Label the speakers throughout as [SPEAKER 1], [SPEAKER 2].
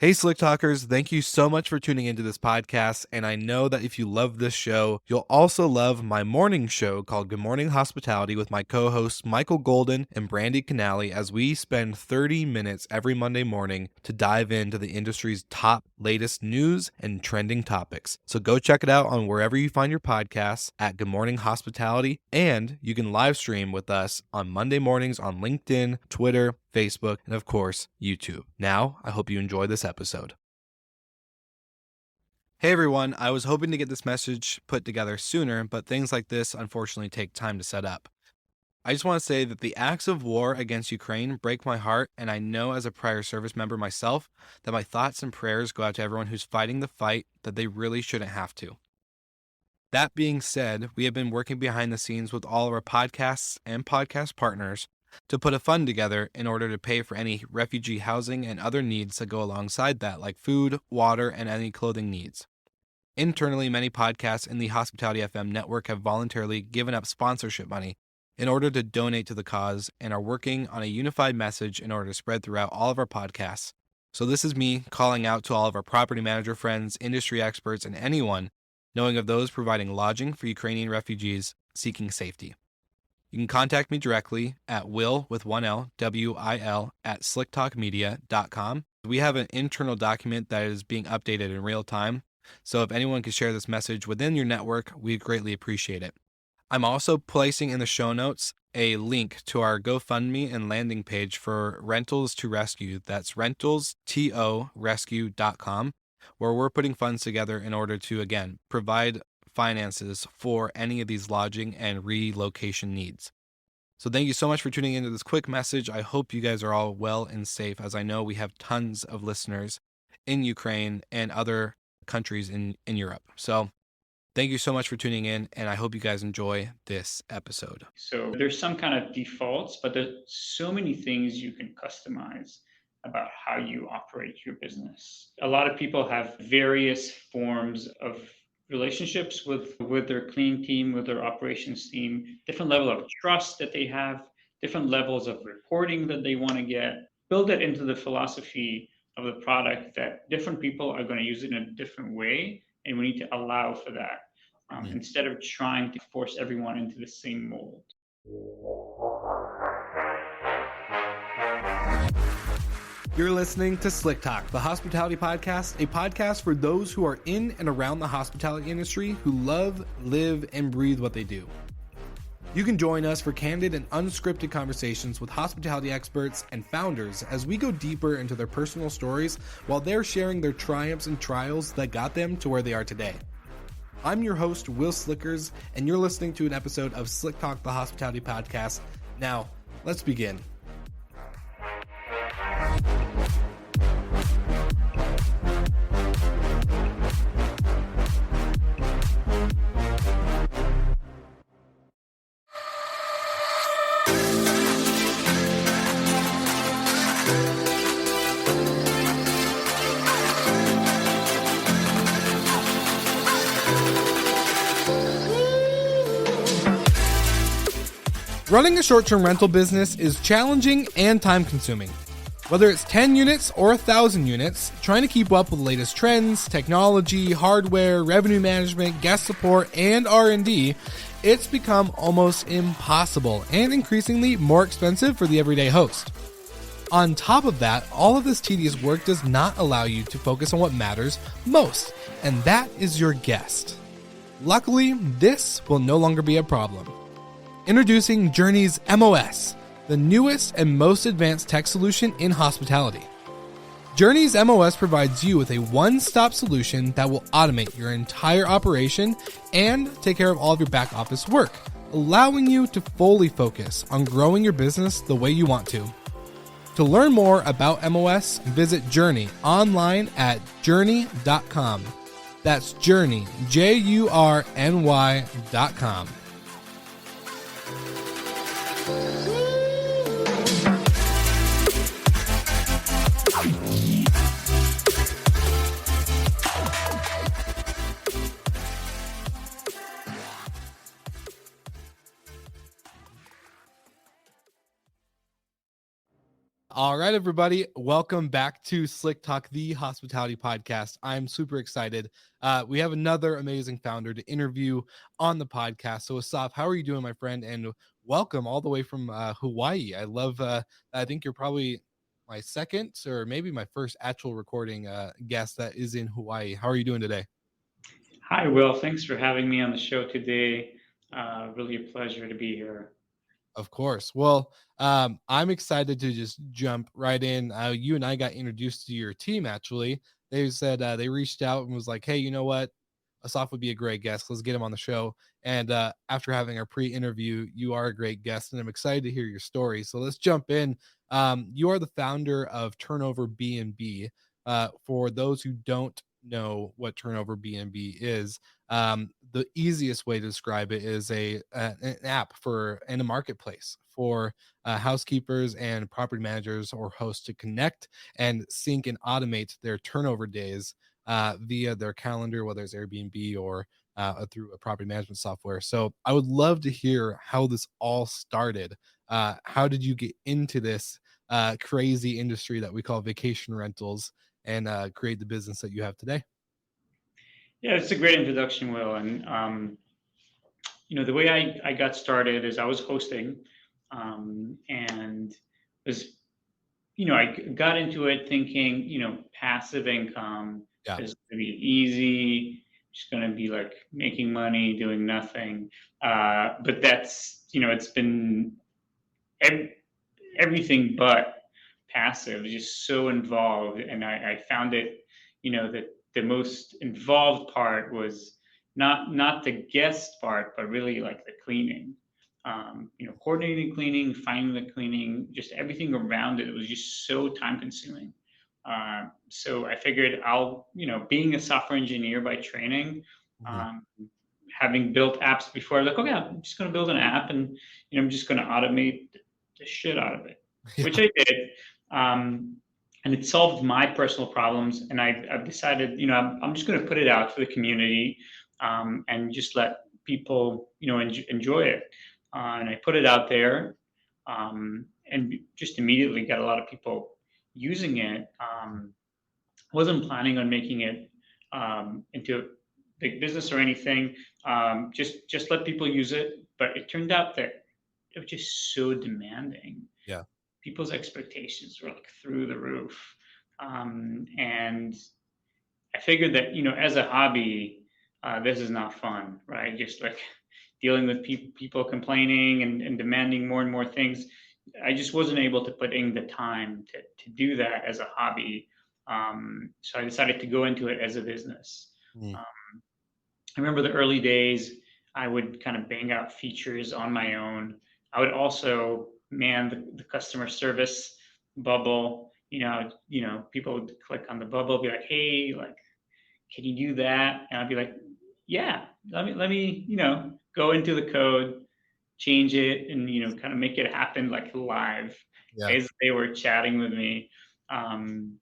[SPEAKER 1] Hey, Slick Talkers, thank you so much for tuning into this podcast. And I know that if you love this show, you'll also love my morning show called Good Morning Hospitality with my co-hosts Michael Golden and Brandy Canali, as we spend 30 minutes every Monday morning to dive into the industry's top latest news and trending topics. So go check it out on wherever you find your podcasts at Good Morning Hospitality. And you can live stream with us on Monday mornings on LinkedIn, Twitter, Facebook, and of course, YouTube. Now, I hope you enjoy this episode. Hey everyone, I was hoping to get this message put together sooner, but things like this unfortunately take time to set up. I just want to say that the acts of war against Ukraine break my heart, and I know as a prior service member myself that my thoughts and prayers go out to everyone who's fighting the fight that they really shouldn't have to. That being said, we have been working behind the scenes with all of our podcasts and podcast partners to put a fund together in order to pay for any refugee housing and other needs that go alongside that, like food, water, and any clothing needs. Internally, many podcasts in the Hospitality FM network have voluntarily given up sponsorship money in order to donate to the cause and are working on a unified message in order to spread throughout all of our podcasts. So this is me calling out to all of our property manager friends, industry experts, and anyone knowing of those providing lodging for Ukrainian refugees seeking safety. You can contact me directly at will with one L, W-I-L, at slicktalkmedia.com. We have an internal document that is being updated in real time, so if anyone can share this message within your network, we greatly appreciate it. I'm also placing in the show notes a link to our GoFundMe and landing page for Rentals to Rescue. That's rentalstorescue.com, where we're putting funds together in order to, again, provide finances for any of these lodging and relocation needs. So thank you so much for tuning into this quick message. I hope you guys are all well and safe, as I know we have tons of listeners in Ukraine and other countries in Europe. So thank you so much for tuning in, and I hope you guys enjoy this episode.
[SPEAKER 2] So there's some kind of defaults, but there's so many things you can customize about how you operate your business. A lot of people have various forms of relationships with their cleaning team, with their operations team, different level of trust that they have, different levels of reporting that they want to get. Build it into the philosophy of the product that different people are going to use it in a different way, and we need to allow for that instead of trying to force everyone into the same mold.
[SPEAKER 1] You're listening to Slick Talk, the hospitality podcast, a podcast for those who are in and around the hospitality industry who love, live, and breathe what they do. You can join us for candid and unscripted conversations with hospitality experts and founders as we go deeper into their personal stories while they're sharing their triumphs and trials that got them to where they are today. I'm your host, Will Slickers, and you're listening to an episode of Slick Talk, the hospitality podcast. Now, let's begin. Running a short-term rental business is challenging and time-consuming. Whether it's 10 units or 1,000 units, trying to keep up with the latest trends, technology, hardware, revenue management, guest support, and R&D, it's become almost impossible and increasingly more expensive for the everyday host. On top of that, all of this tedious work does not allow you to focus on what matters most, and that is your guest. Luckily, this will no longer be a problem. Introducing Journey's MOS, the newest and most advanced tech solution in hospitality. Journey's MOS provides you with a one-stop solution that will automate your entire operation and take care of all of your back office work, allowing you to fully focus on growing your business the way you want to. To learn more about MOS, visit Journey online at journey.com. That's Journey, JURNY.com. All right, everybody, welcome back to Slick Talk, the hospitality podcast. I'm super excited. We have another amazing founder to interview on the podcast. So, Assaf, how are you doing, my friend? And welcome all the way from Hawaii. I love. I think you're probably my second or maybe my first actual recording guest that is in Hawaii. How are you doing today?
[SPEAKER 2] Hi, Will. Thanks for having me on the show today. Really a pleasure to be here.
[SPEAKER 1] Of course. Well, I'm excited to just jump right in. You and I got introduced to your team actually. They said they reached out and was like, "Hey, you know what? Asaf would be a great guest. Let's get him on the show." And after having our pre-interview, you are a great guest, and I'm excited to hear your story. So let's jump in. You are the founder of TurnoverBnB. For those who don't know what TurnoverBnB is, the easiest way to describe it is an app for and a marketplace for housekeepers and property managers or hosts to connect and sync and automate their turnover days via their calendar, whether it's Airbnb or through a property management software. So I would love to hear how this all started. How did you get into this crazy industry that we call vacation rentals and create the business that you have today?
[SPEAKER 2] Yeah, it's a great introduction, Will. And the way I got started is I was hosting, and was I got into it thinking passive income
[SPEAKER 1] Yeah.
[SPEAKER 2] is going to be easy, just going to be like making money doing nothing. But that's it's been ev- everything but passive, just so involved. And I found it, that the most involved part was not the guest part, but really like the cleaning. Coordinating cleaning, finding the cleaning, just everything around it. It was just so time consuming. So I figured being a software engineer by training,
[SPEAKER 1] Mhm.
[SPEAKER 2] um, having built apps before, like, okay, I'm just going to build an app and I'm just going to automate the shit out of it, which
[SPEAKER 1] Yeah.
[SPEAKER 2] I did. Um, and it solved my personal problems. And I've decided, I'm just going to put it out for the community, and just let people, enjoy it. And I put it out there, and just immediately got a lot of people using it. Wasn't planning on making it into a big business or anything. Just let people use it. But it turned out that it was just so demanding.
[SPEAKER 1] Yeah.
[SPEAKER 2] People's expectations were like through the roof. And I figured that, as a hobby, this is not fun, right? Just like dealing with people complaining and demanding more and more things. I just wasn't able to put in the time to do that as a hobby. So I decided to go into it as a business.
[SPEAKER 1] Mm.
[SPEAKER 2] Um, I remember the early days, I would kind of bang out features on my own. I would also man the customer service bubble. People would click on the bubble, be like, "Hey, like, can you do that?" And I'd be like, "Yeah, let me, go into the code, change it, and kind of make it happen like live
[SPEAKER 1] Yeah.
[SPEAKER 2] as they were chatting with me." Um,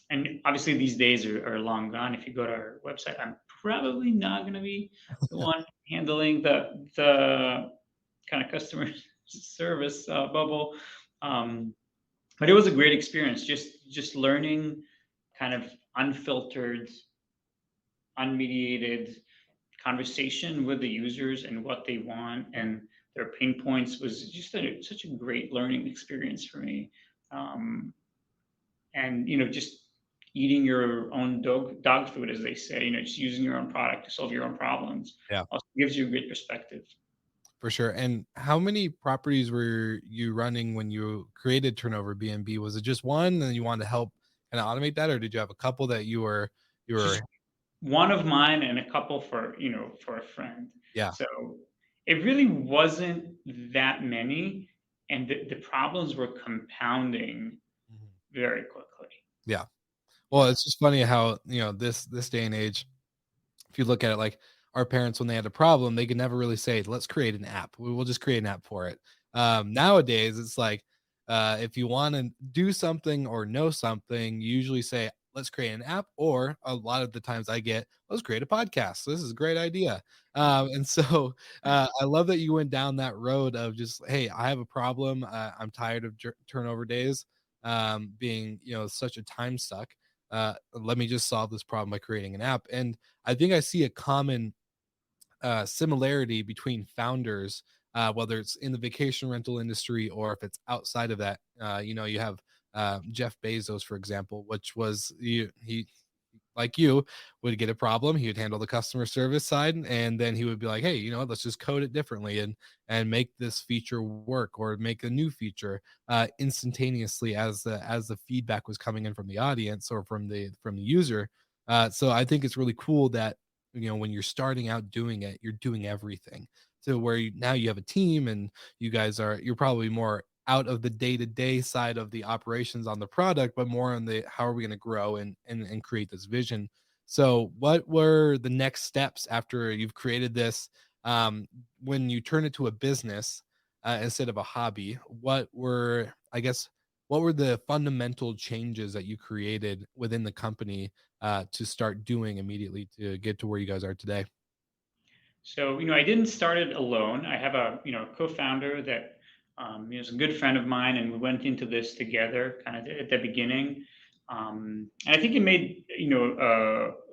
[SPEAKER 2] and obviously these days are long gone. If you go to our website, I'm probably not going to be the one handling the kind of customer service bubble. Um, but it was a great experience, just learning kind of unfiltered, unmediated conversation with the users and what they want and their pain points was just such a great learning experience for me. Um, and just eating your own dog food, as they say, just using your own product to solve your own problems
[SPEAKER 1] Yeah.
[SPEAKER 2] also gives you a great perspective.
[SPEAKER 1] For sure. And how many properties were you running when you created Turnover BNB? Was it just one and you wanted to help kind of automate that, or did you have a couple that you were
[SPEAKER 2] Just one of mine and a couple for a friend.
[SPEAKER 1] yeah.
[SPEAKER 2] So it really wasn't that many, and the problems were compounding
[SPEAKER 1] Mhm.
[SPEAKER 2] very quickly.
[SPEAKER 1] Yeah. Well, it's just funny how, this day and age, if you look at it like our parents when they had a problem, they could never really say, "Let's create an app. We will just create an app for it." Nowadays, it's like if you want to do something or know something, you usually say, "Let's create an app," or a lot of the times I get, "Let's create a podcast. This is a great idea." And so I love that you went down that road of just, "Hey, I have a problem. I'm tired of turnover days. being such a time suck. Let me just solve this problem by creating an app. And I think I see a common similarity between founders, whether it's in the vacation rental industry or if it's outside of that. You have Jeff Bezos, for example, which was he like you would get a problem, he would handle the customer service side, and then he would be like, hey, let's just code it differently and make this feature work, or make a new feature instantaneously as the feedback was coming in from the audience or from the user. So I think it's really cool that when you're starting out doing it, you're doing everything. So where now you have a team, and you're probably more out of the day-to-day side of the operations on the product, but more on the how are we going to grow and create this vision. So what were the next steps after you've created this, when you turn it to a business, instead of a hobby? What were the fundamental changes that you created within the company, to start doing immediately to get to where you guys are today?
[SPEAKER 2] So, I didn't start it alone. I have a, co-founder that is a good friend of mine, and we went into this together kind of at the beginning. And I think it made,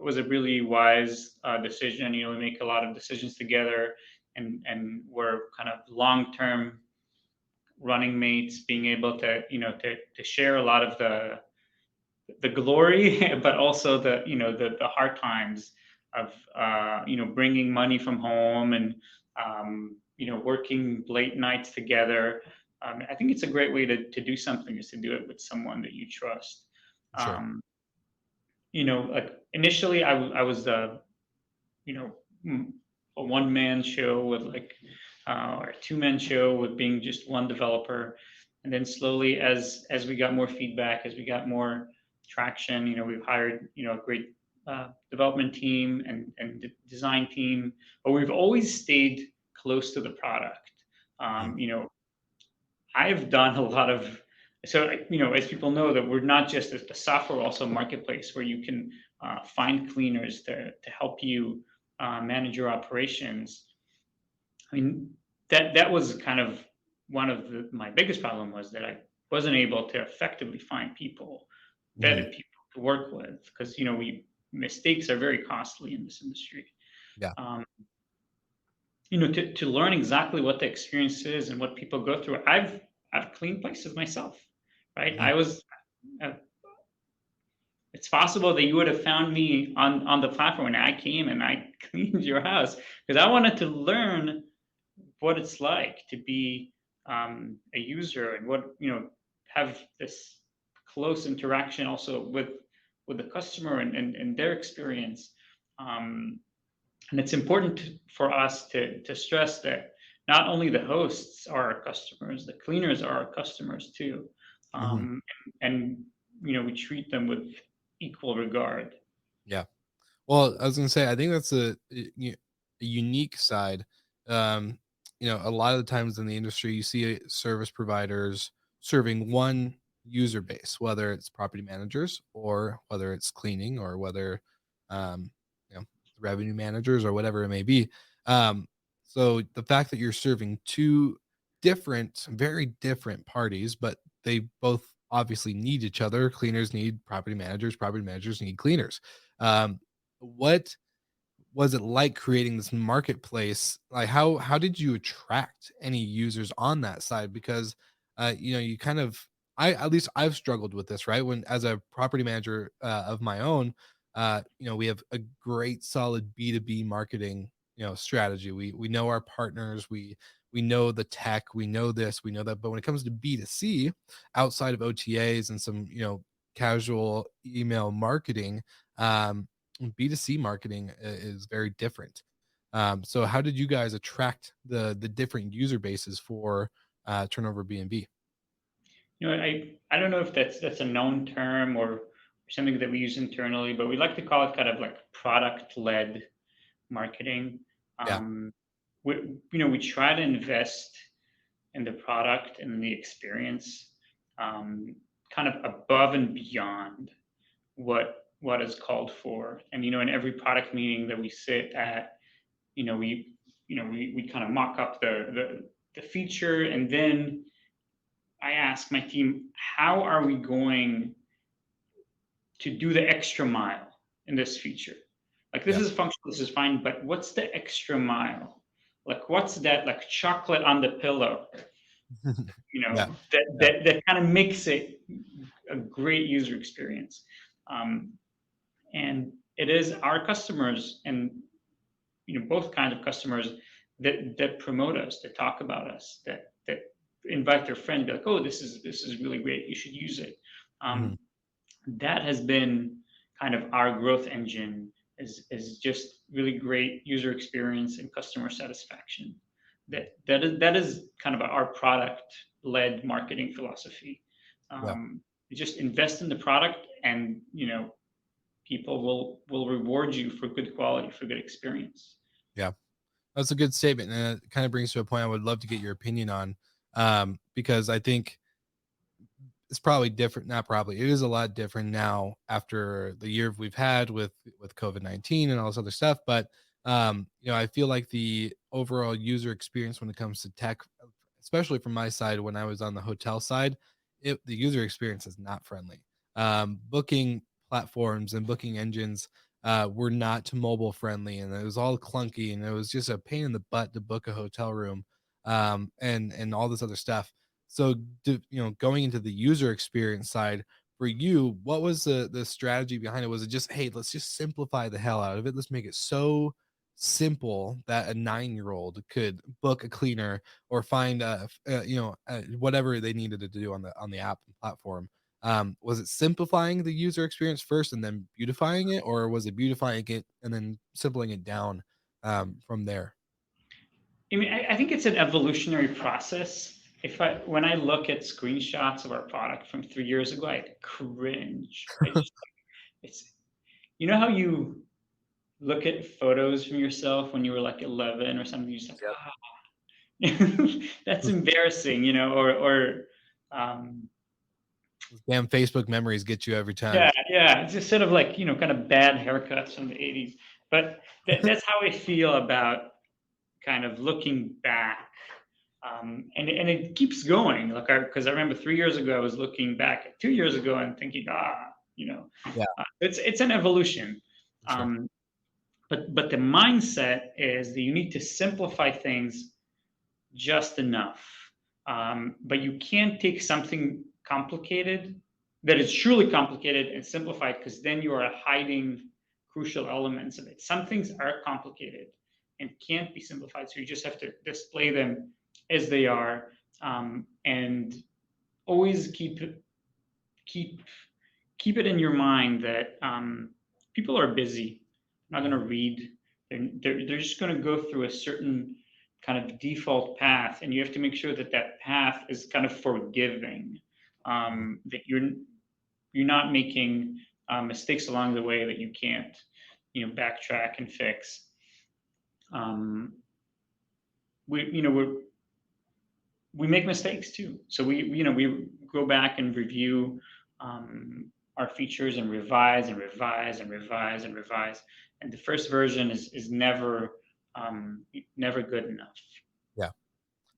[SPEAKER 2] was a really wise decision. We make a lot of decisions together, and we're kind of long-term running mates, being able to, to share a lot of the glory, but also the hard times of bringing money from home, and working late nights together. I think it's a great way to do something, is to do it with someone that you trust.
[SPEAKER 1] Sure.
[SPEAKER 2] Um, like initially, I was you know a one man show with like or a two-man show with being just one developer, and then slowly, as we got more feedback, as we got more traction, we've hired a great development team and design team, but we've always stayed close to the product.
[SPEAKER 1] Mhm.
[SPEAKER 2] I've done a lot of, so as people know, that we're not just a software, also a marketplace where you can find cleaners to help you manage your operations. I mean, that was kind of one of my biggest problem, was that I wasn't able to effectively find people,
[SPEAKER 1] Mhm.
[SPEAKER 2] vetted people to work with, because we mistakes are very costly in this industry.
[SPEAKER 1] Yeah.
[SPEAKER 2] Um, to learn exactly what the experience is and what people go through. I've cleaned places myself, right?
[SPEAKER 1] Mhm.
[SPEAKER 2] Uh, it's possible that you would have found me on the platform when I came and I cleaned your house, because I wanted to learn what it's like to be a user, and what have this close interaction also with the customer, and their experience. Um, and it's important for us to stress that not only the hosts are our customers, the cleaners are our customers too.
[SPEAKER 1] Mhm.
[SPEAKER 2] Um, and we treat them with equal regard.
[SPEAKER 1] Yeah. Well, I was gonna say, I think that's a unique side. Um, a lot of the times in the industry, you see service providers serving one user base, whether it's property managers or whether it's cleaning or whether, um, revenue managers or whatever it may be. Um, so the fact that you're serving two very different parties, but they both obviously need each other. Cleaners need property managers need cleaners. What was it like creating this marketplace? Like how did you attract any users on that side? Because you kind of I at least I've struggled with this, right? When as a property manager of my own, we have a great solid B2B marketing, strategy. We know our partners, we know the tech, we know this, we know that. But when it comes to B2C, outside of OTAs and some, casual email marketing, B2C marketing is very different. So how did you guys attract the different user bases for Turnover BNB?
[SPEAKER 2] I don't know if that's a known term or something that we use internally, but we like to call it kind of like product led marketing.
[SPEAKER 1] Yeah.
[SPEAKER 2] Um, we try to invest in the product and in the experience, um, kind of above and beyond what is called for. And in every product meeting that we sit at, we kind of mock up the feature, and then I ask my team, how are we going to do the extra mile in this feature? Like this
[SPEAKER 1] Yeah.
[SPEAKER 2] is functional, this is fine, but what's the extra mile? Like what's that like chocolate on the pillow,
[SPEAKER 1] Yeah. Yeah.
[SPEAKER 2] that kind of makes it a great user experience. Um, and it is our customers and both kinds of customers that promote us, that talk about us, that invite their friend, be like, oh, this is really great, you should use it.
[SPEAKER 1] Mhm.
[SPEAKER 2] um, that has been kind of our growth engine, is just really great user experience and customer satisfaction. That is kind of our product led marketing philosophy.
[SPEAKER 1] Yeah.
[SPEAKER 2] You just invest in the product, and people will reward you for good quality, for good experience.
[SPEAKER 1] Yeah. That's a good statement, and it kind of brings to a point I would love to get your opinion on, because I think it's probably different. Not probably, it is a lot different now after the year we've had with COVID-19 and all this other stuff. But I feel like the overall user experience when it comes to tech, especially from my side when I was on the hotel side, the user experience is not friendly. Booking platforms and booking engines were not mobile friendly, and it was all clunky, and it was just a pain in the butt to book a hotel room, and all this other stuff. So, going into the user experience side for you, what was the strategy behind it? Was it just, hey, let's just simplify the hell out of it. Let's make it so simple that a 9-year-old could book a cleaner or find whatever they needed to do on the app and platform. Was it simplifying the user experience first and then beautifying it, or was it beautifying it and then simpling it down from there?
[SPEAKER 2] I mean, I think it's an evolutionary process. When I look at screenshots of our product from 3 years ago, I cringe. It's how you look at photos from yourself when you were like 11 or something. You're just like,
[SPEAKER 1] Yep.
[SPEAKER 2] that's embarrassing, um,
[SPEAKER 1] Damn Facebook memories get you every time.
[SPEAKER 2] yeah, yeah. It's just sort of like kind of bad haircuts from the 80s. But that's how I feel about kind of looking back. And it keeps going. Like, because I remember 3 years ago, I was looking back at 2 years ago and thinking,
[SPEAKER 1] Yeah,
[SPEAKER 2] it's an evolution.
[SPEAKER 1] for sure.
[SPEAKER 2] Um, but the mindset is that you need to simplify things just enough. But you can't take something complicated that is truly complicated and simplify it, because then you are hiding crucial elements of it. Some things are complicated and can't be simplified, so you just have to display them as they are, and always keep keep it in your mind that people are busy, not going to
[SPEAKER 1] Mhm.
[SPEAKER 2] read. They're just going to go through a certain kind of default path, and you have to make sure that that path is kind of forgiving.
[SPEAKER 1] Mhm.
[SPEAKER 2] That you're not making mistakes along the way that you can't backtrack and fix. Um, we make mistakes too. So we go back and review our features and revise and revise and revise and revise. And the first version is never good enough.
[SPEAKER 1] Yeah,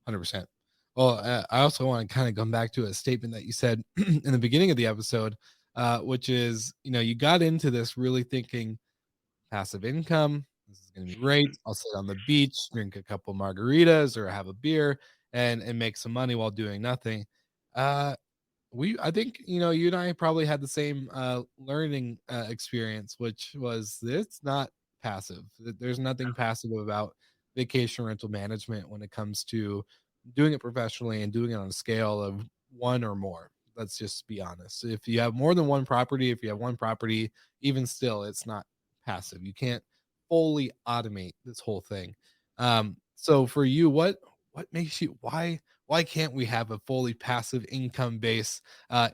[SPEAKER 1] 100%. Well, I also want to kind of come back to a statement that you said in the beginning of the episode, which is, you got into this really thinking passive income. This is going to be great. I'll sit on the beach, drink a couple margaritas or have a beer and make some money while doing nothing. Uh, I think, you and I probably had the same learning experience, which was it's not passive. There's nothing passive about vacation rental management when it comes to doing it professionally and doing it on a scale of one or more. Let's just be honest. If you have more than one property, if you have one property, even still, it's not passive. You can't fully automate this whole thing. So for you, what makes you why can't we have a fully passive income base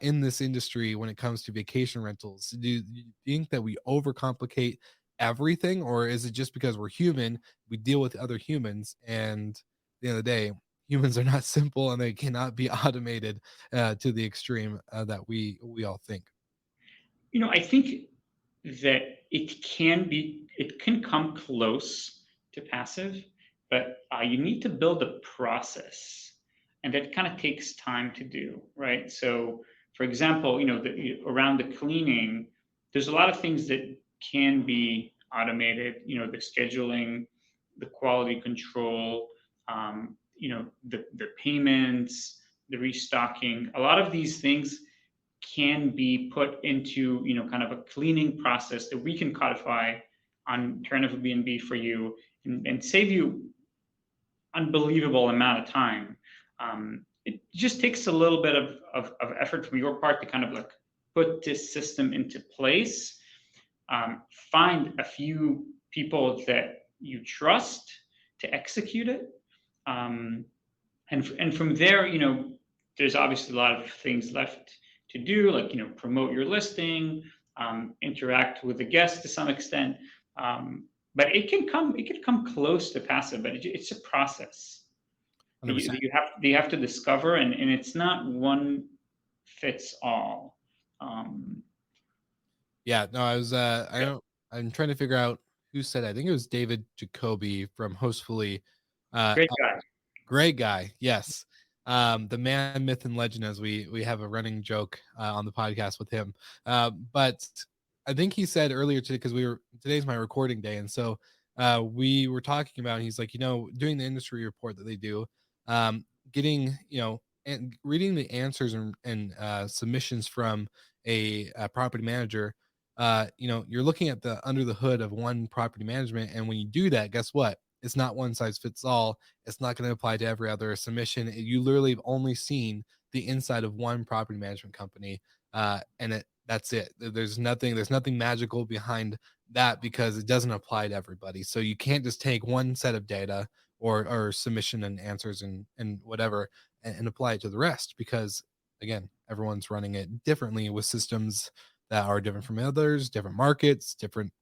[SPEAKER 1] in this industry when it comes to vacation rentals? Do you think that we overcomplicate everything, or is it just because we're human? We deal with other humans, and at the end of the day, humans are not simple and they cannot be automated to the extreme that we all think.
[SPEAKER 2] I think that it can come close to passive, but you need to build a process. and that kind of takes time to do, right? So, for example, around the cleaning, there's a lot of things that can be automated. The scheduling, the quality control, the payments, the restocking. A lot of these things can be put into kind of a cleaning process that we can codify on TurnoverBnB for you, and save you unbelievable amount of time. It just takes a little bit of effort from your part to kind of like put this system into place. Find a few people that you trust to execute it. And from there, there's obviously a lot of things left to do, like, promote your listing, interact with the guests to some extent. But it can come close to passive, but it's a process that you,
[SPEAKER 1] 100%.
[SPEAKER 2] that you have that you have to discover, and it's not one fits all. Um,
[SPEAKER 1] Yeah, no, I'm trying to figure out who said it. I think it was David Jacoby from Hostfully.
[SPEAKER 2] Great guy.
[SPEAKER 1] Great guy. Yes. The man, myth, and legend, as we have a running joke on the podcast with him. But I think he said earlier today, because today's my recording day, and so we were talking about. He's like, doing the industry report that they do, getting and reading the answers and submissions from a property manager. You're looking at the under the hood of one property management, and when you do that, guess what? It's not one size fits all. It's not going to apply to every other submission. You literally have only seen the inside of one property management company, and that's it. There's nothing magical behind that, because it doesn't apply to everybody. So you can't just take one set of data or submission and answers and whatever and apply it to the rest, because again, everyone's running it differently with systems that are different from others, different markets, different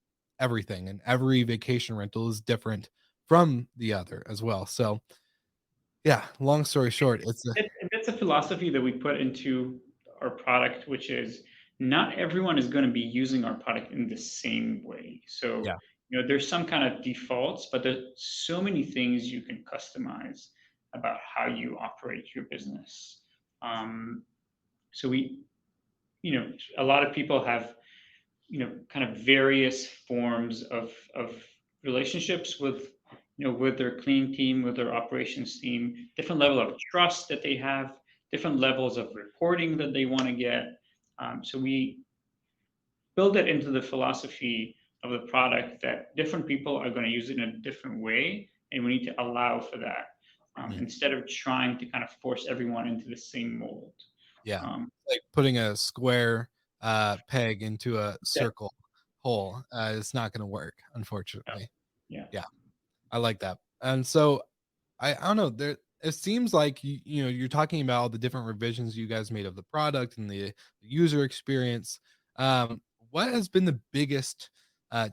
[SPEAKER 1] everything, and every vacation rental is different from the other as well. So yeah, long story short,
[SPEAKER 2] That's a philosophy that we put into our product, which is not everyone is going to be using our product in the same way. So,
[SPEAKER 1] yeah,
[SPEAKER 2] there's some kind of defaults, but there's so many things you can customize about how you operate your business. So a lot of people have, kind of various forms of relationships with their clean team, with their operations team, different level of trust that they have, different levels of reporting that they want to get. So we build it into the philosophy of the product that different people are going to use it in a different way, and we need to allow for that,
[SPEAKER 1] mm,
[SPEAKER 2] instead of trying to kind of force everyone into the same mold.
[SPEAKER 1] yeah,
[SPEAKER 2] Um,
[SPEAKER 1] like putting a square peg into a
[SPEAKER 2] that,
[SPEAKER 1] circle hole. It's not going to work, unfortunately.
[SPEAKER 2] yeah.
[SPEAKER 1] Yeah, I like that. And so I don't know. It seems like you're talking about all the different revisions you guys made of the product and the user experience. What has been the biggest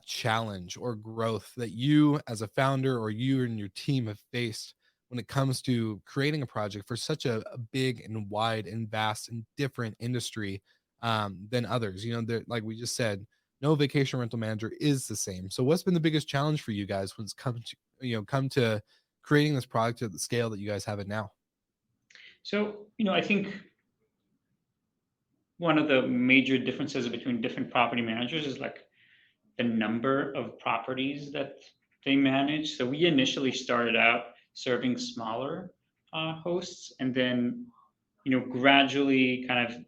[SPEAKER 1] challenge or growth that you as a founder or you and your team have faced when it comes to creating a project for such a big and wide and vast and different industry than others? Like we just said, no vacation rental manager is the same. So what's been the biggest challenge for you guys when it's come to creating this product at the scale that you guys have it now?
[SPEAKER 2] So, I think one of the major differences between different property managers is like the number of properties that they manage. So we initially started out serving smaller hosts, and then gradually kind of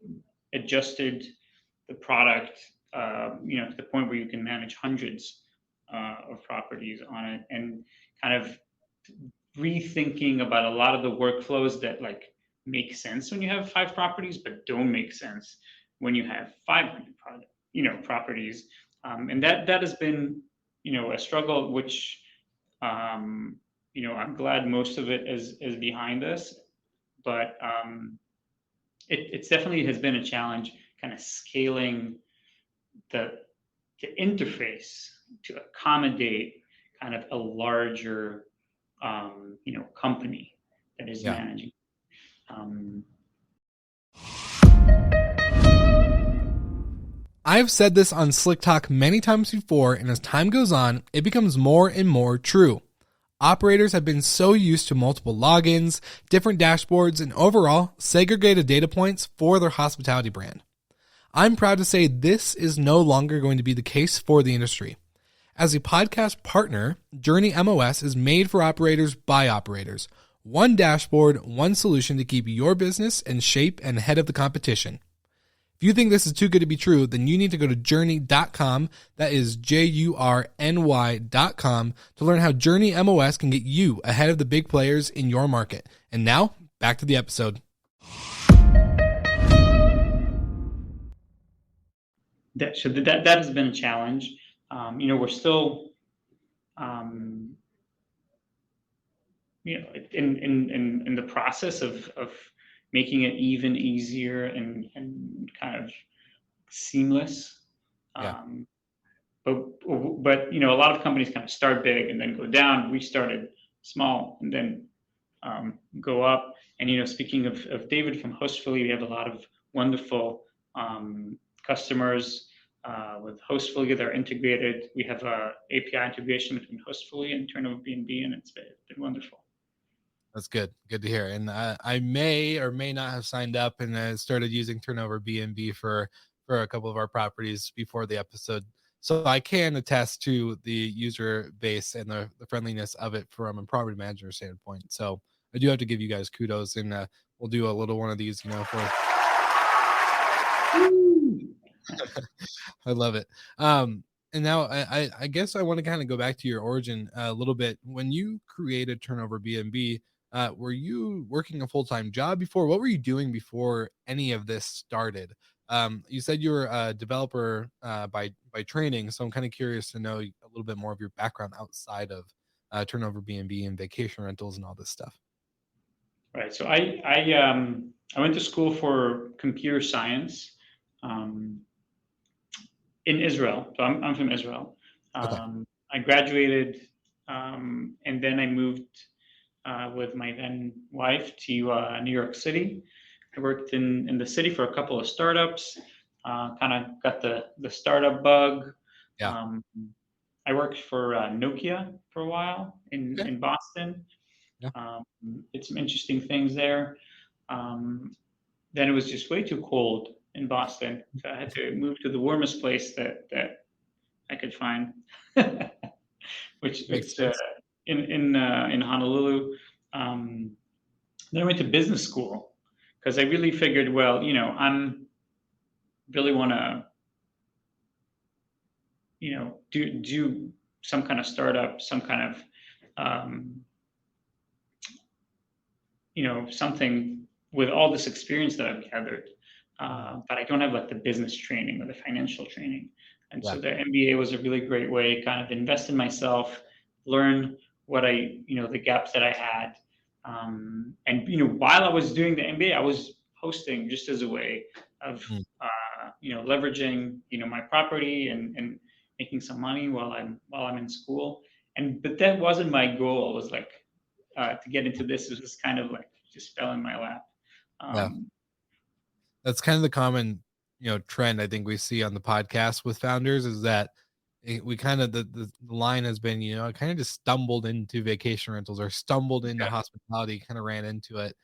[SPEAKER 2] adjusted the product, to the point where you can manage hundreds of properties on it, and kind of rethinking about a lot of the workflows that like make sense when you have 5 properties, but don't make sense when you have 500 properties. And that has been a struggle, which I'm glad most of it is behind us, but it's definitely has been a challenge, kind of scaling the interface to accommodate kind of a larger company that is
[SPEAKER 1] Yeah.
[SPEAKER 2] managing. Um,
[SPEAKER 1] I've said this on Slick Talk many times before, and as time goes on, it becomes more and more true. Operators have been so used to multiple logins, different dashboards, and overall segregated data points for their hospitality brand. I'm proud to say this is no longer going to be the case for the industry. As a podcast partner, Journey MOS is made for operators by operators. One dashboard, one solution to keep your business in shape and ahead of the competition. If you think this is too good to be true, then you need to go to journey.com, that is JURNY.com, to learn how Journey MOS can get you ahead of the big players in your market. And now, back to the episode.
[SPEAKER 2] That has been a challenge. We're still, in the process of making it even easier and kind of seamless.
[SPEAKER 1] Yeah.
[SPEAKER 2] But a lot of companies kind of start big and then go down. We started small and then go up. And speaking of David from Hostfully, we have a lot of wonderful customers with Hostfully. They're integrated. We have a API integration between Hostfully and TurnoverBnB, and it's been wonderful.
[SPEAKER 1] That's good. Good to hear. And I may or may not have signed up and started using TurnoverBnB for a couple of our properties before the episode. So I can attest to the user base and the friendliness of it from a property manager standpoint. So I do have to give you guys kudos, and we'll do a little one of these, for. I love it. And now I guess I want to kind of go back to your origin a little bit. When you created TurnoverBnB, were you working a full-time job before? What were you doing before any of this started? You said you were a developer by training, so I'm kind of curious to know a little bit more of your background outside of TurnoverBnB and vacation rentals and all this stuff.
[SPEAKER 2] Right. So I went to school for computer science in Israel. So I'm from Israel.
[SPEAKER 1] Okay.
[SPEAKER 2] I graduated, and then I moved with my then wife to New York City. I worked in the city for a couple of startups. Kind of got the startup bug.
[SPEAKER 1] Yeah.
[SPEAKER 2] I worked for Nokia for a while
[SPEAKER 1] Okay.
[SPEAKER 2] in Boston.
[SPEAKER 1] Yeah.
[SPEAKER 2] Did some interesting things there. Then it was just way too cold in Boston, so I had to move to the warmest place that I could find, which
[SPEAKER 1] Makes
[SPEAKER 2] it's
[SPEAKER 1] sense.
[SPEAKER 2] in Honolulu. Then I went to business school because I really figured, well, I'm really want to, do some kind of startup, some kind of, something with all this experience that I've gathered. But I don't have like the business training or the financial training. And
[SPEAKER 1] Yeah.
[SPEAKER 2] so the MBA was a really great way to kind of invest in myself, learn what the gaps that I had. And while I was doing the MBA, I was hosting just as a way of,
[SPEAKER 1] Mm.
[SPEAKER 2] leveraging, my property and making some money while I'm in school. But that wasn't my goal. It was like, to get into this, it was kind of like just fell in my lap.
[SPEAKER 1] Yeah.
[SPEAKER 2] Um,
[SPEAKER 1] That's kind of the common, trend I think we see on the podcast with founders is that we kind of the line has been, I kind of just stumbled into vacation rentals or stumbled into
[SPEAKER 2] yeah,
[SPEAKER 1] hospitality, kind of ran into it,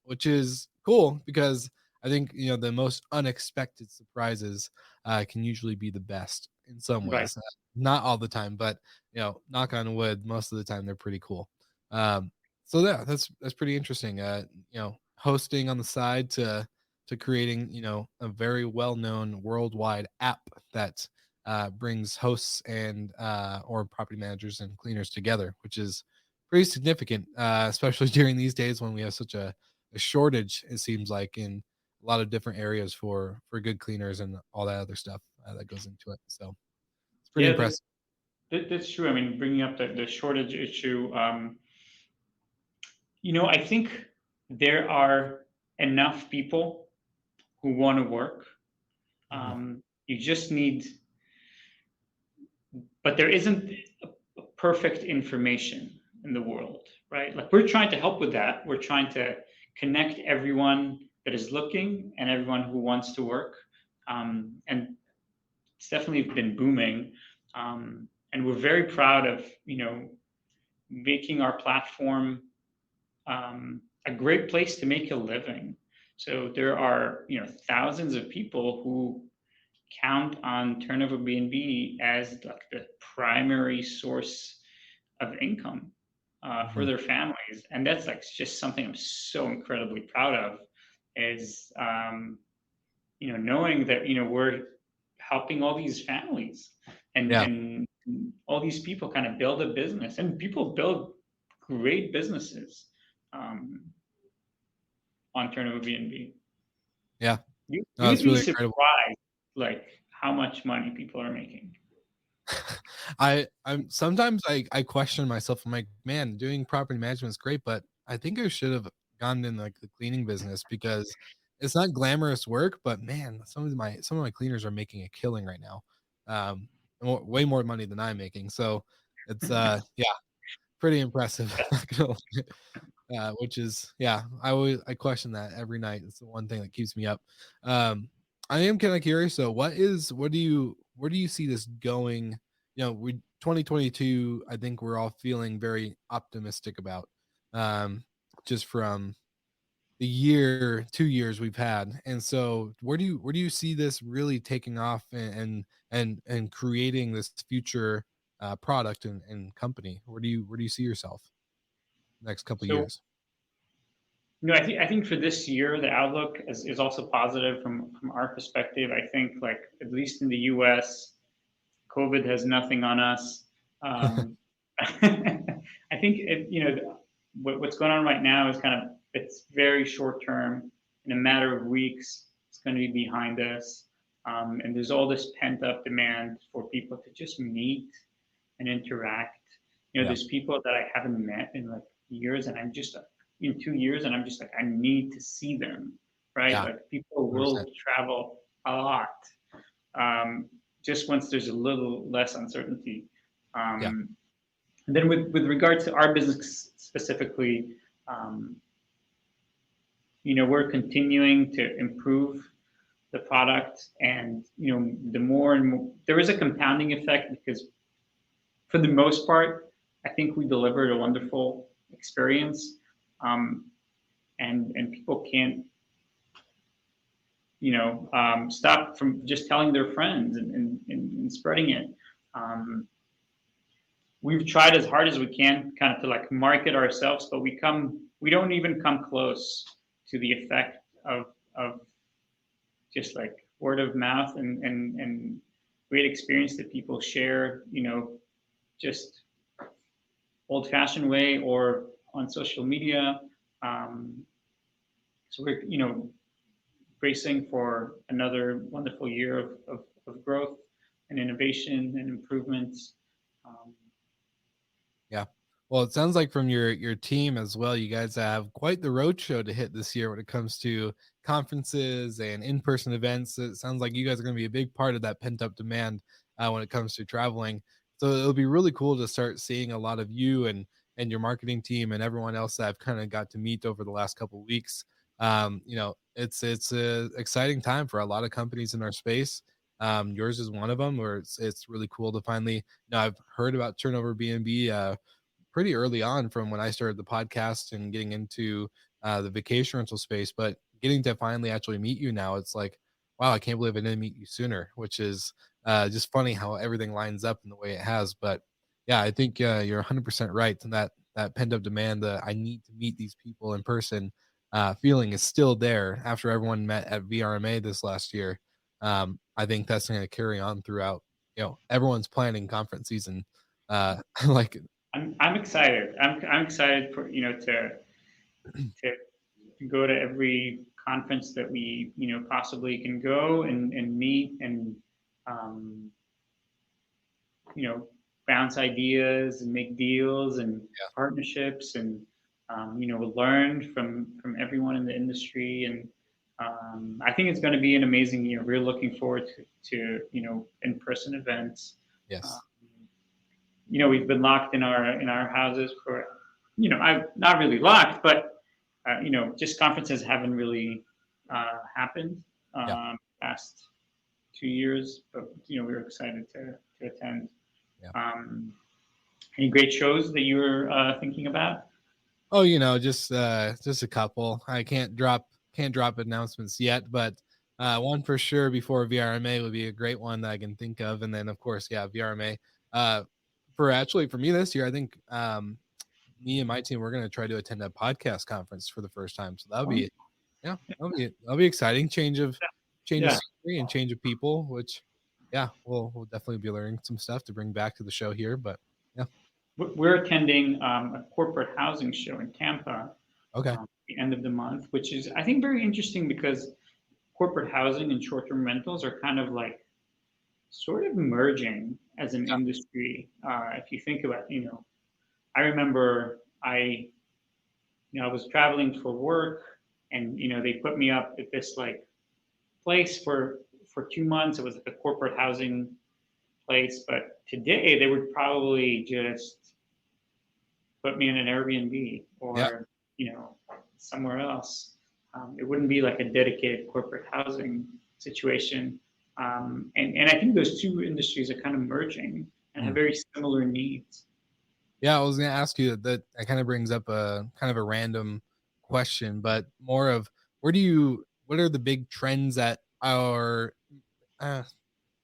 [SPEAKER 1] which is cool because I think the most unexpected surprises can usually be the best in some
[SPEAKER 2] right.
[SPEAKER 1] ways. Not all the time, but knock on wood, most of the time they're pretty cool. Um, so yeah, that's pretty interesting. Hosting on the side to creating, a very well-known worldwide app that brings hosts and or property managers and cleaners together, which is pretty significant, especially during these days when we have such a shortage. It seems like in a lot of different areas for good cleaners and all that other stuff that goes into it. So it's pretty
[SPEAKER 2] Yeah,
[SPEAKER 1] impressive.
[SPEAKER 2] that's true. I mean, bringing up the shortage issue, I think there are enough people who want to work.
[SPEAKER 1] Mhm.
[SPEAKER 2] You just need, but there isn't perfect information in the world, right? Like we're trying to help with that. We're trying to connect everyone that is looking and everyone who wants to work. And it's definitely been booming. And we're very proud of, making our platform a great place to make a living. So there are, thousands of people who count on TurnoverBnB as like the primary source of income for
[SPEAKER 1] Mhm.
[SPEAKER 2] their families, and that's like just something I'm so incredibly proud of. Is knowing that we're helping all these families
[SPEAKER 1] Yeah.
[SPEAKER 2] and all these people kind of build a business, and people build great businesses um, on TurnoverBnB.
[SPEAKER 1] Yeah.
[SPEAKER 2] You
[SPEAKER 1] No,
[SPEAKER 2] would
[SPEAKER 1] it's
[SPEAKER 2] be
[SPEAKER 1] really incredible.
[SPEAKER 2] surprised, like how much money people are making.
[SPEAKER 1] I'm sometimes I question myself. I'm like, man, doing property management is great, but I think I should have gone in like the cleaning business because it's not glamorous work, but man, some of my cleaners are making a killing right now. Way more money than I'm making. So it's yeah, pretty impressive. Not gonna lie. Which is yeah, I question that every night. It's the one thing that keeps me up. Um, I am kind of curious though. Where do you see this going? We 2022. I think we're all feeling very optimistic about, um, just from the 2 years we've had. And so, where do you see this really taking off and creating this future product and company? Where do you see yourself next couple
[SPEAKER 2] So
[SPEAKER 1] years?
[SPEAKER 2] I think for this year the outlook is also positive from our perspective. I think like at least in the U.S. COVID has nothing on us. I think what's going on right now is it's very short term. In a matter of weeks, it's going to be behind us, and there's all this pent up demand for people to just meet and interact.
[SPEAKER 1] Yeah.
[SPEAKER 2] There's people that I haven't met in like years, and I'm just in 2 years, and I'm just like I need to see them, right?
[SPEAKER 1] Yeah,
[SPEAKER 2] Like people will
[SPEAKER 1] 100%.
[SPEAKER 2] travel a lot um, just once there's a little less uncertainty.
[SPEAKER 1] Yeah,
[SPEAKER 2] Um, and then with regard to our business specifically, um, we're continuing to improve the product, and the more and more there is a compounding effect because for the most part, I think we delivered a wonderful experience, um, and people can't stop from just telling their friends and spreading it. Um, we've tried as hard as we can kind of to like market ourselves, but we don't even come close to the effect of just like word of mouth and great experience that people share, just old fashioned way or on social media. Um, so we're, bracing for another wonderful year of growth and innovation and improvements. Um,
[SPEAKER 1] yeah. Well, it sounds like from your team as well, you guys have quite the road show to hit this year when it comes to conferences and in-person events. It sounds like you guys are going to be a big part of that pent-up demand when it comes to traveling. So it'll be really cool to start seeing a lot of you and your marketing team and everyone else that I've kind of got to meet over the last couple of weeks. It's a exciting time for a lot of companies in our space. Yours is one of them, where it's really cool to finally. I've heard about Turnover BNB pretty early on from when I started the podcast and getting into the vacation rental space, but getting to finally actually meet you now, it's like, wow, I can't believe I didn't meet you sooner, which is just funny how everything lines up in the way it has. But yeah, I think you're 100% right. And that pent up demand, I need to meet these people in person feeling is still there after everyone met at VRMA this last year. I think that's going to carry on throughout, everyone's planning conference season. Like,
[SPEAKER 2] I'm excited. I'm excited for to go to every conference that we possibly can go and meet and um, you know bounce ideas and make deals and
[SPEAKER 1] yeah,
[SPEAKER 2] partnerships and learn from everyone in the industry, and I think it's going to be an amazing year. We're looking forward to in-person events. Uh,
[SPEAKER 1] yes,
[SPEAKER 2] we've been locked in our houses for I not really locked, but just conferences haven't really happened
[SPEAKER 1] yeah,
[SPEAKER 2] past 2 years. But we're excited to attend.
[SPEAKER 1] yeah.
[SPEAKER 2] Um, Any great shows that you were thinking about?
[SPEAKER 1] Oh, just a couple. I can't drop announcements yet, but one for sure before VRMA would be a great one that I can think of, and then of course, yeah, VRMA. Uh, for me this year, I think me and my team we're gonna try to attend a podcast conference for the first time, so that'll
[SPEAKER 2] Oh,
[SPEAKER 1] be yeah, that'll be exciting. Change of
[SPEAKER 2] yeah,
[SPEAKER 1] scenery and change of people, which yeah, we'll definitely be learning some stuff to bring back to the show here, but yeah,
[SPEAKER 2] we're attending a corporate housing show in Tampa
[SPEAKER 1] okay,
[SPEAKER 2] at the end of the month, which is I think very interesting because corporate housing and short-term rentals are kind of like sort of merging as an
[SPEAKER 1] yeah,
[SPEAKER 2] industry. If you think about, I remember I was traveling for work, and they put me up at this like place for 2 months. It was like a corporate housing place, but today they would probably just put me in an Airbnb
[SPEAKER 1] yeah.
[SPEAKER 2] or somewhere else. It wouldn't be like a dedicated corporate housing situation. And I think those two industries are kind of merging and have
[SPEAKER 1] Mm.
[SPEAKER 2] very similar needs.
[SPEAKER 1] Yeah, I was gonna ask you that kind of brings up a kind of a random question, but more of what are the big trends that are uh,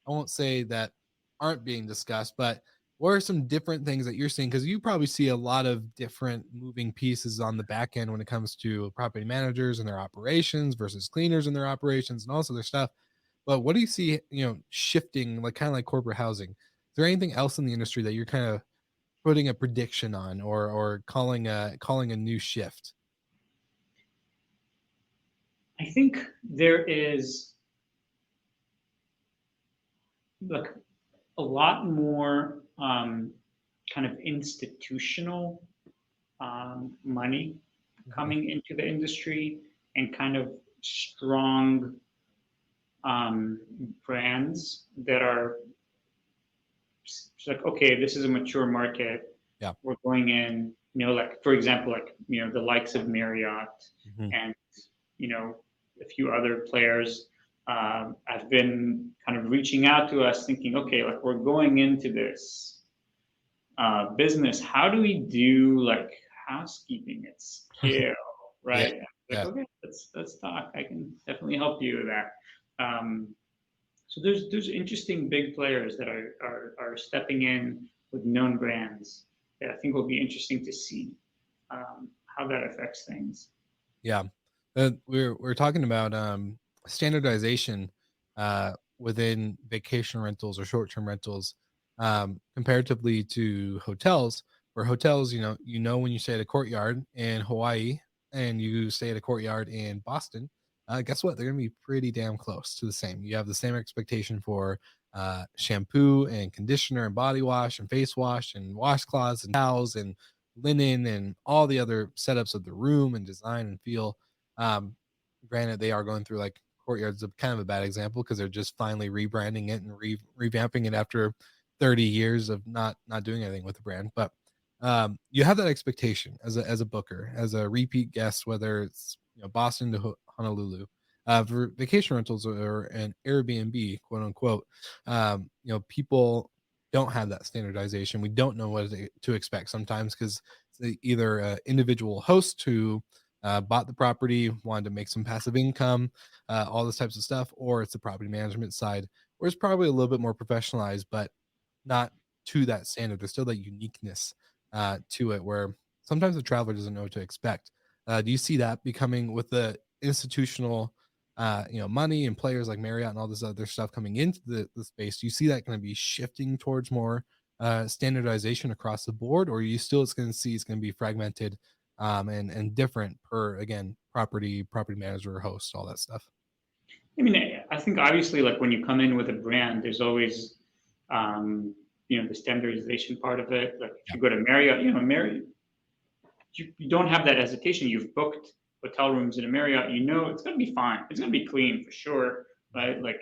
[SPEAKER 1] I won't say that aren't being discussed, but what are some different things that you're seeing? Because you probably see a lot of different moving pieces on the back end when it comes to property managers and their operations versus cleaners and their operations and also their stuff. But what do you see, shifting like kind of like corporate housing? Is there anything else in the industry that you're kind of putting a prediction on or calling a new shift?
[SPEAKER 2] I think there is like a lot more kind of institutional money
[SPEAKER 1] Mhm.
[SPEAKER 2] coming into the industry and kind of strong brands that are like, okay, this is a mature market.
[SPEAKER 1] Yeah.
[SPEAKER 2] We're going in, like for example, like the likes of Marriott
[SPEAKER 1] Mhm.
[SPEAKER 2] and you know a few other players have been kind of reaching out to us, thinking, okay, like we're going into this business. How do we do like housekeeping at scale,
[SPEAKER 1] Yeah.
[SPEAKER 2] right? Like,
[SPEAKER 1] Yeah.
[SPEAKER 2] okay, let's talk. I can definitely help you with that. So there's interesting big players that are stepping in with known brands that I think will be interesting to see how that affects things.
[SPEAKER 1] Yeah. We're talking about standardization within vacation rentals or short-term rentals comparatively to hotels, where hotels, when you stay at a courtyard in Hawaii and you stay at a courtyard in Boston, guess what? They're going to be pretty damn close to the same. You have the same expectation for shampoo and conditioner and body wash and face wash and washcloths and towels and linen and all the other setups of the room and design and feel. Um, Granted, they are going through like Courtyard's a kind of a bad example because they're just finally rebranding it and revamping it after 30 years of not doing anything with the brand. But you have that expectation as a booker, as a repeat guest, whether it's Boston to Honolulu. For vacation rentals or an Airbnb, quote unquote, people don't have that standardization. We don't know what to expect sometimes because either individual host who bought the property, wanted to make some passive income, all those types of stuff, or it's the property management side, where it's probably a little bit more professionalized, but not to that standard. There's still that uniqueness to it where sometimes the traveler doesn't know what to expect. Do you see that becoming with the institutional, money and players like Marriott and all this other stuff coming into the space? Do you see that going to be shifting towards more standardization across the board, or you still it's going to be fragmented and different per again property manager, host, all that stuff.
[SPEAKER 2] I mean, I think obviously, like when you come in with a brand, there's always, the standardization part of it. Like if
[SPEAKER 1] Yeah.
[SPEAKER 2] you go to Marriott, Marriott, you don't have that hesitation. You've booked hotel rooms in a Marriott. It's going to be fine. It's going to be clean for sure, right? Like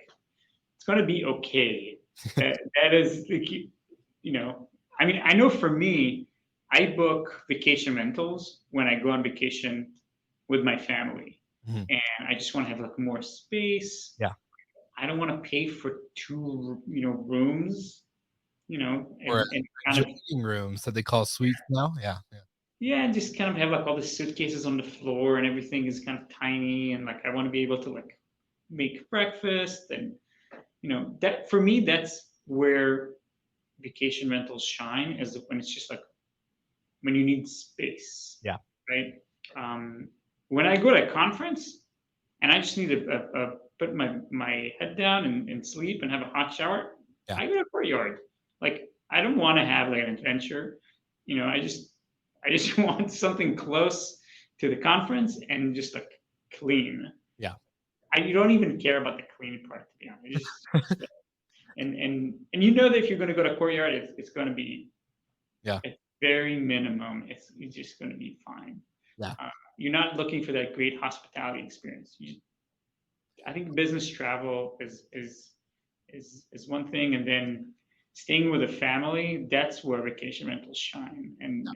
[SPEAKER 2] it's going to be okay. That is, like, I mean, I know for me, I book vacation rentals when I go on vacation with my family,
[SPEAKER 1] Mhm.
[SPEAKER 2] and I just want to have like more space.
[SPEAKER 1] Yeah.
[SPEAKER 2] I don't want to pay for two, rooms,
[SPEAKER 1] Or
[SPEAKER 2] and kind of
[SPEAKER 1] meeting rooms that they call suites now. Yeah. Yeah.
[SPEAKER 2] yeah, just kind of have like all the suitcases on the floor and everything is kind of tiny, and like I want to be able to like make breakfast, and that for me that's where vacation rentals shine, is when it's just like when you need space,
[SPEAKER 1] Yeah.
[SPEAKER 2] right? When I go to a conference and I just need to put my head down and sleep and have a hot shower,
[SPEAKER 1] Yeah.
[SPEAKER 2] I go to a courtyard. Like I don't want to have like an adventure, I just want something close to the conference and just like clean.
[SPEAKER 1] Yeah.
[SPEAKER 2] You don't even care about the cleaning part, to be honest. Just and that if you're going to go to courtyard, it's going to be
[SPEAKER 1] Yeah.
[SPEAKER 2] at very minimum, it's just going to be fine.
[SPEAKER 1] Yeah.
[SPEAKER 2] You're not looking for that great hospitality experience. I think business travel is one thing, and then staying with a family, that's where vacation rentals shine, and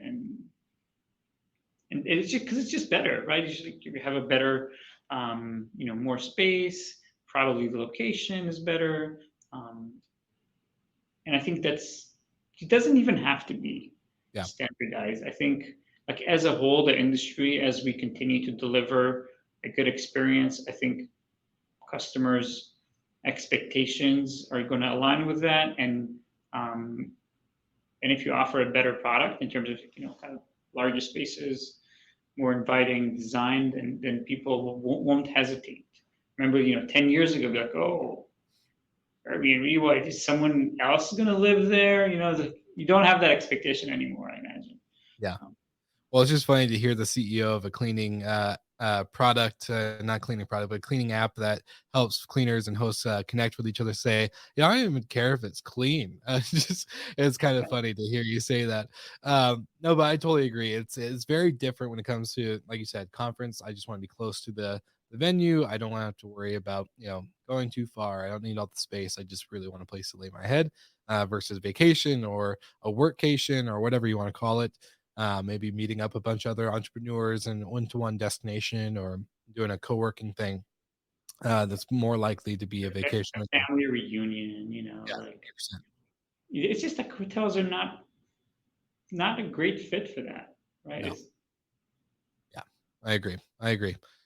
[SPEAKER 2] it's just because it's just better, right? You have a better, more space. Probably the location is better, and I think it doesn't even have to be standardized. I think, like as a whole, the industry, as we continue to deliver a good experience, I think customers' expectations are going to align with that, and if you offer a better product in terms of kind of larger spaces, more inviting design, then people won't hesitate. Remember, 10 years ago, be like, oh, Airbnb, what, is someone else going to live there? You don't have that expectation anymore, I imagine.
[SPEAKER 1] Yeah. Well, it's just funny to hear the CEO of a cleaning product, not cleaning product, but cleaning app that helps cleaners and hosts connect with each other say, I don't even care if it's clean. It's kind of funny to hear you say that. No, but I totally agree. It's very different when it comes to, like you said, conference. I just want to be close to the venue. I don't want to have to worry about, going too far. I don't need all the space. I just really want a place to lay my head versus vacation or a workcation or whatever you want to call it. Maybe meeting up a bunch of other entrepreneurs in one-to-one destination or doing a co-working thing. That's more likely to be a vacation.
[SPEAKER 2] A family reunion,
[SPEAKER 1] Yeah,
[SPEAKER 2] like
[SPEAKER 1] 100%.
[SPEAKER 2] it's just like hotels are not a great fit for that, right?
[SPEAKER 1] No. Yeah, I agree.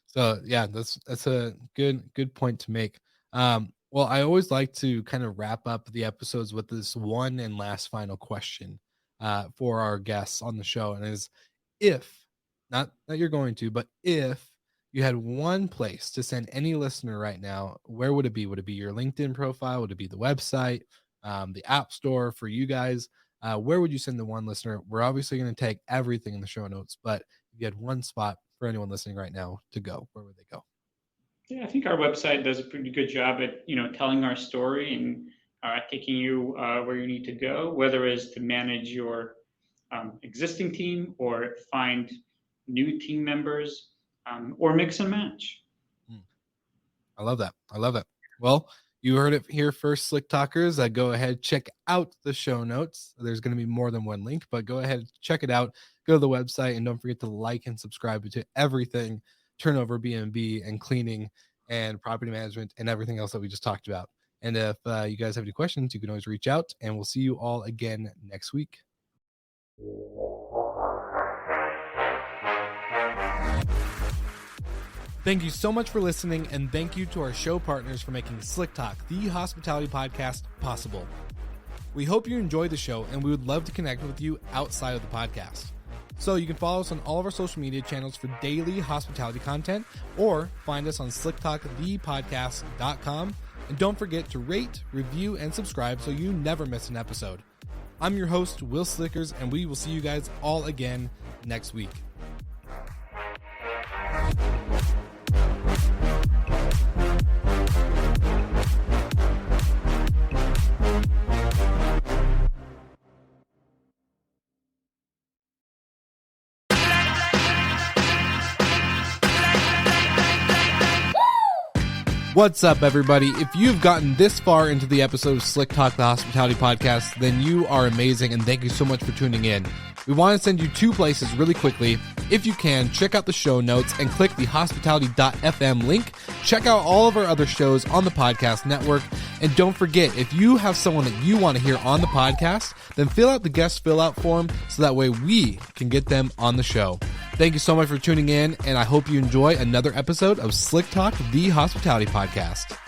[SPEAKER 1] So yeah, that's a good point to make. Well, I always like to kind of wrap up the episodes with this one and last final question for our guests on the show, and is, if, not that you're going to, but if you had one place to send any listener right now, where would it be? Would it be your LinkedIn profile? Would it be the website, the app store for you guys? Where would you send the one listener? We're obviously going to take everything in the show notes, but if you had one spot for anyone listening right now to go, where would they go?
[SPEAKER 2] Yeah, I think our website does a pretty good job at telling our story and taking you where you need to go, whether it's to manage your existing team or find new team members, or mix and match.
[SPEAKER 1] I love that. Well, you heard it here first, Slick Talkers. Go ahead, check out the show notes. There's going to be more than one link, but go ahead, check it out. Go to the website, and don't forget to like and subscribe to everything TurnoverBnB and cleaning and property management and everything else that we just talked about. And if you guys have any questions, you can always reach out, and we'll see you all again next week. Thank you so much for listening, and thank you to our show partners for making Slick Talk, the hospitality podcast, possible. We hope you enjoy the show, and we would love to connect with you outside of the podcast. So you can follow us on all of our social media channels for daily hospitality content, or find us on slicktalkthepodcast.com. And don't forget to rate, review, and subscribe so you never miss an episode. I'm your host, Will Slickers, and we will see you guys all again next week. What's up, everybody? If you've gotten this far into the episode of Slick Talk, the Hospitality Podcast, then you are amazing, and thank you so much for tuning in. We want to send you two places really quickly. If you can, check out the show notes and click the hospitality.fm link. Check out all of our other shows on the podcast network, And don't forget, if you have someone that you want to hear on the podcast, then fill out the guest fill out form so that way we can get them on the show. Thank you so much for tuning in, and I hope you enjoy another episode of Slick Talk, the Hospitality Podcast.